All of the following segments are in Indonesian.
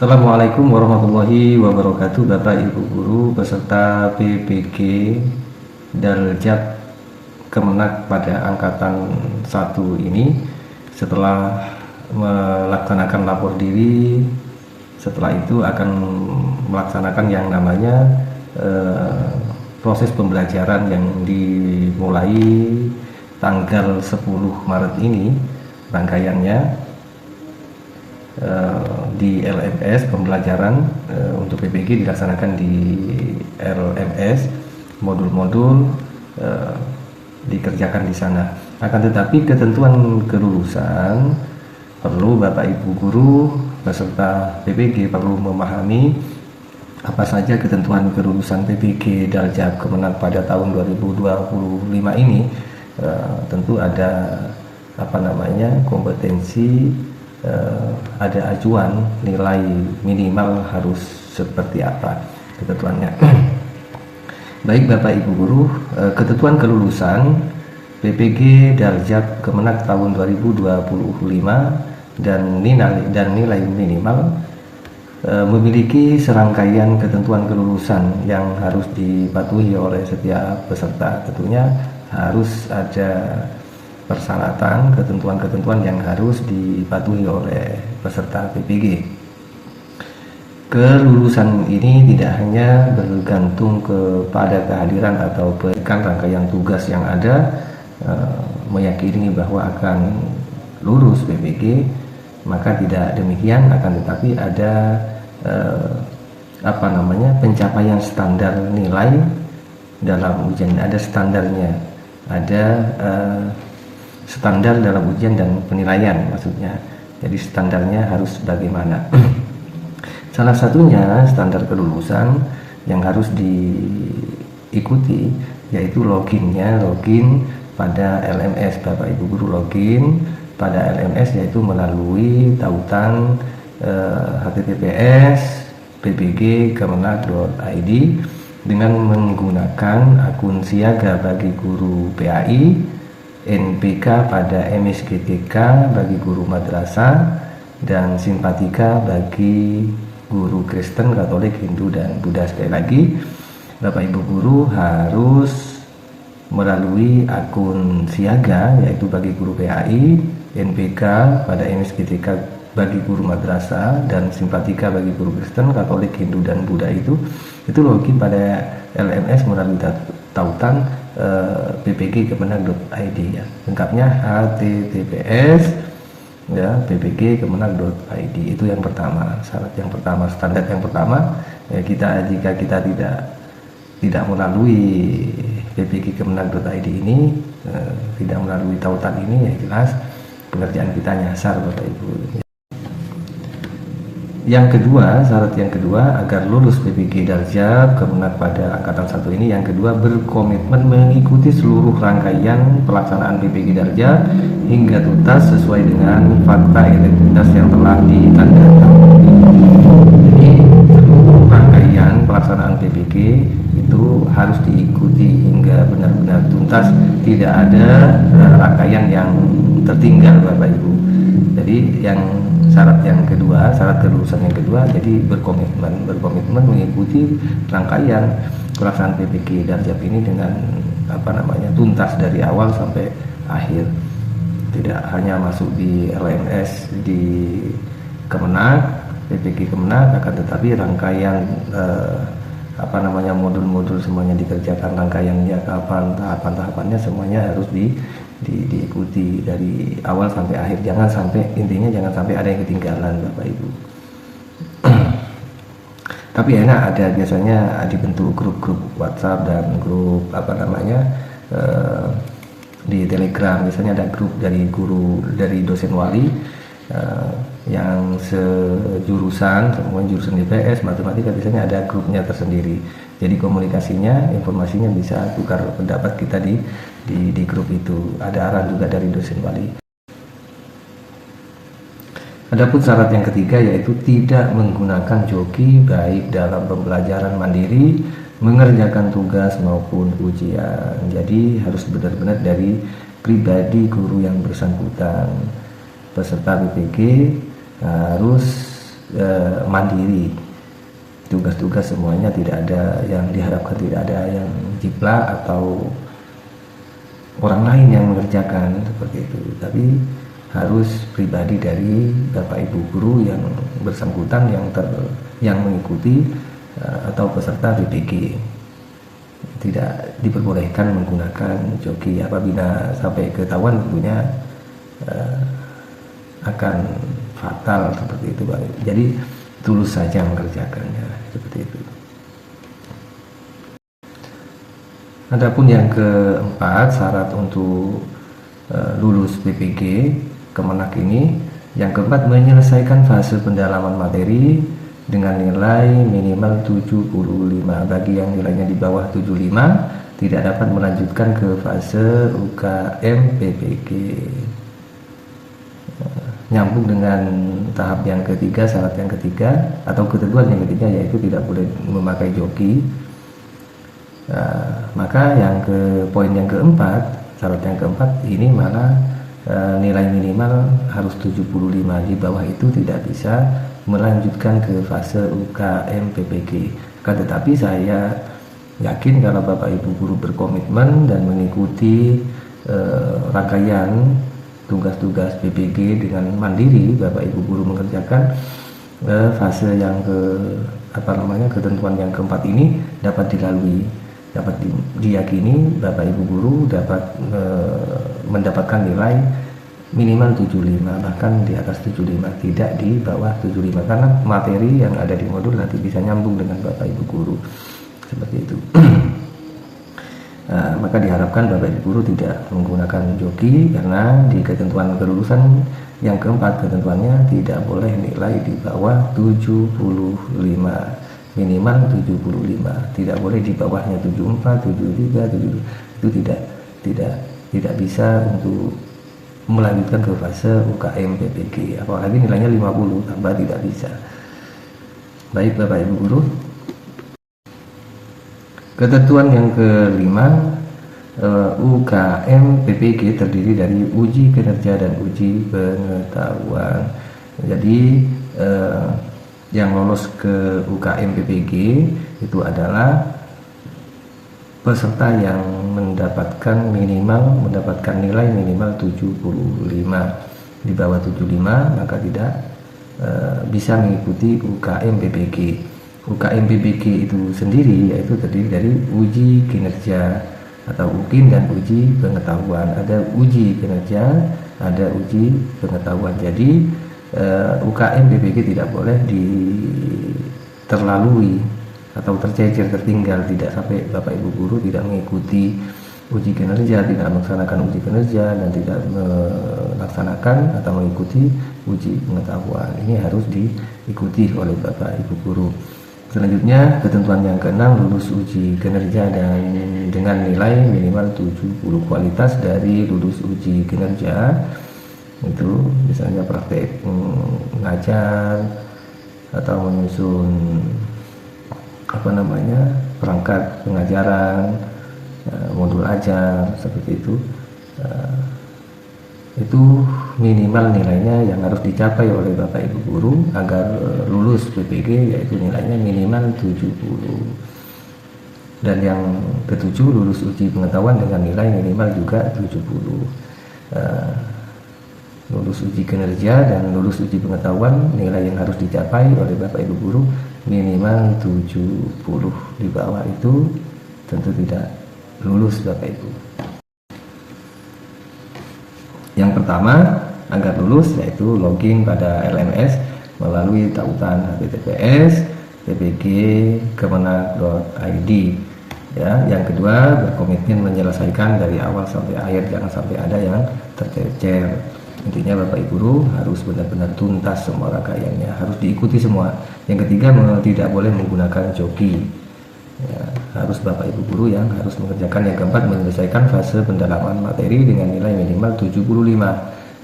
Assalamualaikum warahmatullahi wabarakatuh, Bapak Ibu Guru peserta PPG Daljab Kemenak pada angkatan 1 ini. Setelah melaksanakan lapor diri, setelah itu akan melaksanakan yang namanya proses pembelajaran yang dimulai tanggal 10 Maret ini. Rangkaiannya di LMS pembelajaran untuk PPG dilaksanakan di LMS, modul-modul dikerjakan di sana. Akan tetapi ketentuan kelulusan perlu Bapak Ibu Guru peserta PPG perlu memahami apa saja ketentuan kelulusan PPG Daljab Kemenak pada tahun 2025 ini. Tentu ada kompetensi, ada acuan nilai minimal harus seperti apa ketentuannya. Baik Bapak Ibu Guru, ketentuan kelulusan PPG Daljab Kemenak tahun 2025 dan nilai minimal memiliki serangkaian ketentuan kelulusan yang harus dipatuhi oleh setiap peserta. Tentunya harus ada persyaratan, ketentuan-ketentuan yang harus dipatuhi oleh peserta PPG. Kelulusan ini tidak hanya bergantung kepada kehadiran atau rangkaian tugas yang ada, meyakini bahwa akan lulus PPG, maka tidak demikian, akan tetapi ada pencapaian standar nilai dalam ujian, ada standarnya, ada standar dalam ujian dan penilaian maksudnya. Jadi standarnya harus bagaimana. Salah satunya standar kelulusan yang harus diikuti yaitu login pada LMS. Bapak Ibu Guru login pada LMS yaitu melalui tautan https ppg-kemenak.id dengan menggunakan akun siaga bagi guru PAI, NPK pada MSGTK bagi guru madrasah, dan simpatika bagi guru Kristen, Katolik, Hindu, dan Buddha. Sekali lagi, Bapak Ibu Guru harus melalui akun siaga yaitu bagi guru PAI, NPK pada MSGTK bagi guru madrasah, dan simpatika bagi guru Kristen, Katolik, Hindu, dan Buddha itu login pada LMS melalui tautan ppg-kemenak.id ya. Lengkapnya https ppg-kemenak.id. Itu yang pertama, syarat yang pertama, standar yang pertama ya, jika kita tidak melalui ppg-kemenak.id ini, tidak melalui tautan ini, ya jelas pengerjaan kita nyasar Bapak Ibu. Yang kedua, syarat yang kedua agar lulus PPG Daljab Kemenak pada angkatan 1 ini, yang kedua berkomitmen mengikuti seluruh rangkaian pelaksanaan PPG Daljab hingga tuntas sesuai dengan fakta integritas yang telah ditandatangani. Jadi seluruh rangkaian pelaksanaan PPG itu harus diikuti hingga benar-benar tuntas, tidak ada rangkaian yang tertinggal Bapak Ibu. Jadi syarat yang kedua, syarat kelulusan yang kedua, jadi berkomitmen mengikuti rangkaian pelaksanaan PPG Daljab ini dengan tuntas dari awal sampai akhir. Tidak hanya masuk di LMS di Kemenak, PPG Kemenak, akan tetapi rangkaian modul-modul semuanya dikerjakan, rangkaiannya kapan, tahapan-tahapannya semuanya harus diikuti dari awal sampai akhir. Jangan sampai ada yang ketinggalan Bapak Ibu. Tapi enak ada biasanya dibentuk grup-grup WhatsApp dan grup di Telegram. Misalnya ada grup dari dosen wali yang sejurusan, semua jurusan IPS, matematika, biasanya ada grupnya tersendiri. Jadi komunikasinya, informasinya bisa tukar pendapat kita di grup itu. Ada arahan juga dari dosen wali. Adapun syarat yang ketiga yaitu tidak menggunakan joki baik dalam pembelajaran mandiri, mengerjakan tugas maupun ujian. Jadi harus benar-benar dari pribadi guru yang bersangkutan. Peserta PPG harus mandiri. Tugas-tugas semuanya tidak ada yang diharapkan, tidak ada yang jiplak atau orang lain yang mengerjakan seperti itu, tapi harus pribadi dari Bapak Ibu guru yang bersangkutan yang mengikuti atau peserta PPG. Tidak diperbolehkan menggunakan joki. Apabila sampai ketahuan tentunya akan fatal seperti itu, Pak. Jadi tulus saja mengerjakannya seperti itu. Adapun yang keempat, syarat untuk lulus PPG Kemenak ini, yang keempat, menyelesaikan fase pendalaman materi dengan nilai minimal 75. Bagi yang nilainya di bawah 75 tidak dapat melanjutkan ke fase UKM PPG. Nyambung dengan tahap yang ketiga, syarat yang ketiga atau ketentuan yang ketiga, yaitu tidak boleh memakai joki. Maka yang poin yang keempat, syarat yang keempat ini malah nilai minimal harus 75. Di bawah itu tidak bisa melanjutkan ke fase UKM PPG. Tetapi saya yakin kalau Bapak Ibu guru berkomitmen dan mengikuti rangkaian tugas-tugas PPG dengan mandiri, Bapak Ibu guru mengerjakan fase yang ketentuan yang keempat ini dapat dilalui, dapat diyakini Bapak Ibu guru dapat mendapatkan nilai minimal 75, bahkan di atas 75, tidak di bawah 75, karena materi yang ada di modul nanti bisa nyambung dengan Bapak Ibu guru seperti itu. Maka diharapkan Bapak Ibu guru tidak menggunakan joki, karena di ketentuan kelulusan yang keempat, ketentuannya tidak boleh nilai di bawah 75, minimal 75, tidak boleh di bawahnya 74, 73, 70. Itu tidak bisa untuk melanjutkan ke fase UKM PPG, apalagi nilainya 50 tambah, tidak bisa. Baik Bapak Ibu guru, ketentuan yang kelima, UKM PPG terdiri dari uji kinerja dan uji pengetahuan. Jadi yang lolos ke UKM PPG itu adalah peserta yang mendapatkan nilai minimal 75. Di bawah 75 maka tidak bisa mengikuti UKM PPG. UKM PPG itu sendiri yaitu terdiri dari uji kinerja atau UKIN dan uji pengetahuan. Ada uji kinerja, ada uji pengetahuan. Jadi UKM PPG tidak boleh terlalui atau tercecer, tertinggal, tidak sampai Bapak Ibu guru tidak mengikuti uji kinerja, tidak melaksanakan uji kinerja, dan tidak melaksanakan atau mengikuti uji pengetahuan. Ini harus diikuti oleh Bapak Ibu guru. Selanjutnya, ketentuan yang keenam, lulus uji kinerja dan dengan nilai minimal 70. Kualitas dari lulus uji kinerja itu misalnya praktek mengajar atau menyusun perangkat pengajaran, modul ajar seperti itu minimal nilainya yang harus dicapai oleh Bapak Ibu guru agar lulus PPG, yaitu nilainya minimal 70. Dan yang ketujuh, lulus uji pengetahuan dengan nilai minimal juga 70. Lulus uji kinerja dan lulus uji pengetahuan, nilai yang harus dicapai oleh Bapak Ibu guru minimal 70. Di bawah itu tentu tidak lulus Bapak Ibu. Yang pertama, agar lulus yaitu login pada LMS melalui tautan https ppg kemenak.id. Ya, yang kedua, berkomitmen menyelesaikan dari awal sampai akhir, jangan sampai ada yang tercecer. Intinya Bapak Ibu guru harus benar-benar tuntas semua rangkaiannya, harus diikuti semua. Yang ketiga, tidak boleh menggunakan joki. Ya, harus Bapak Ibu guru yang harus mengerjakan. Yang keempat, menyelesaikan fase pendalaman materi dengan nilai minimal 75.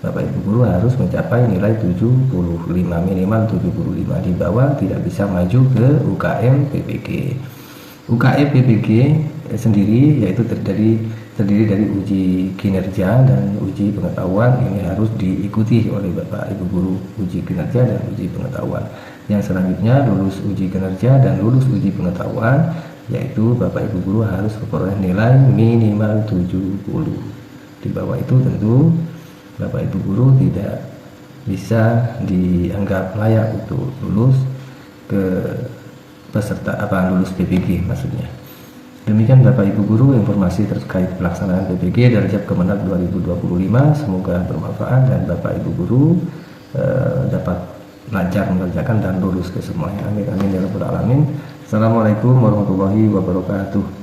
Bapak Ibu guru harus mencapai nilai 75, minimal 75. Di bawah tidak bisa maju ke UKM PPG. UKM PPG sendiri yaitu terdiri dari uji kinerja dan uji pengetahuan. Ini harus diikuti oleh Bapak Ibu guru, uji kinerja dan uji pengetahuan. Yang selanjutnya lulus uji kinerja dan lulus uji pengetahuan, yaitu Bapak Ibu guru harus memperoleh nilai minimal 70. Di bawah itu tentu Bapak Ibu guru tidak bisa dianggap layak untuk lulus ke lulus PPG maksudnya. Demikian Bapak Ibu guru informasi terkait pelaksanaan PPG Darjab Kemenag 2025. Semoga bermanfaat dan Bapak Ibu guru dapat lancar mengerjakan dan lulus ke semuanya. Amin amin ya rabbal alamin. Assalamualaikum warahmatullahi wabarakatuh.